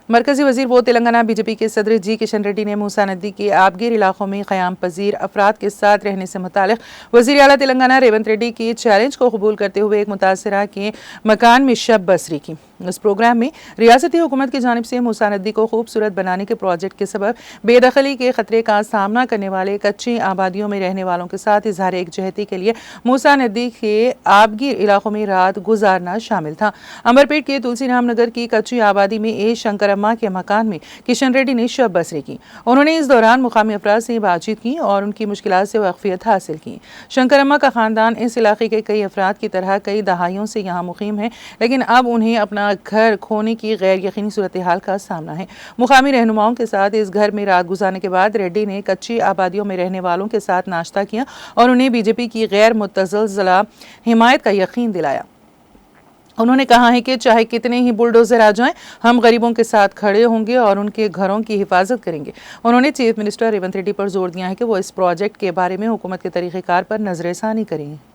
मरकजी वजीर वो तेलंगाना बीजेपी के सदर जी किशन रेड्डी ने मूसा नदी के आबगिर इलाकों में क़याम पजीर अफराद के साथ रहने से मुतालिक वज़ीर आला तेलंगाना रेवंत रेड्डी की चैलेंज को कबूल करते हुए एक मुतासरा के मकान में शब बसरी की। इस प्रोग्राम में रियासती हुकूमत की जानिब से मूसा नदी को खूबसूरत बनाने के प्रोजेक्ट के सबब बेदखली के खतरे का सामना करने वाले कच्ची आबादियों में रहने वालों के साथ इजहार एकजहती के लिए मूसा नदी के आबगिर इलाकों में रात गुजारना शामिल था। अमरपेट के तुलसी राम नगर की कच्ची आबादी में ए शंकरम्मा के मकान में किशन रेड्डी ने शब बसरी की। उन्होंने इस दौरान मुकामी अफराद से बातचीत की और उनकी मुश्किलात से वाकफियत हासिल की। शंकरम्मा का खानदान इस इलाके के कई अफराद की तरह कई दहाइयों से यहाँ मुकीम है, लेकिन अब उन्हें अपना घर खोने की गैर यकीनी सूरत हाल का सामना है। मुकामी रहनुमाओं के साथ इस घर में रात गुजारने के बाद रेड्डी ने कच्ची आबादियों में रहने वालों के साथ नाश्ता किया और उन्हें बीजेपी की गैर मुतज़लज़ला हिमायत का यकीन दिलाया। उन्होंने कहा है कि चाहे कितने ही बुलडोजर आ जाएं, हम गरीबों के साथ खड़े होंगे और उनके घरों की हिफाजत करेंगे। उन्होंने चीफ मिनिस्टर रेवंत रेड्डी पर जोर दिया है कि वो इस प्रोजेक्ट के बारे में हुकूमत के तरीक़ेकार पर नज़रसानी करेंगे।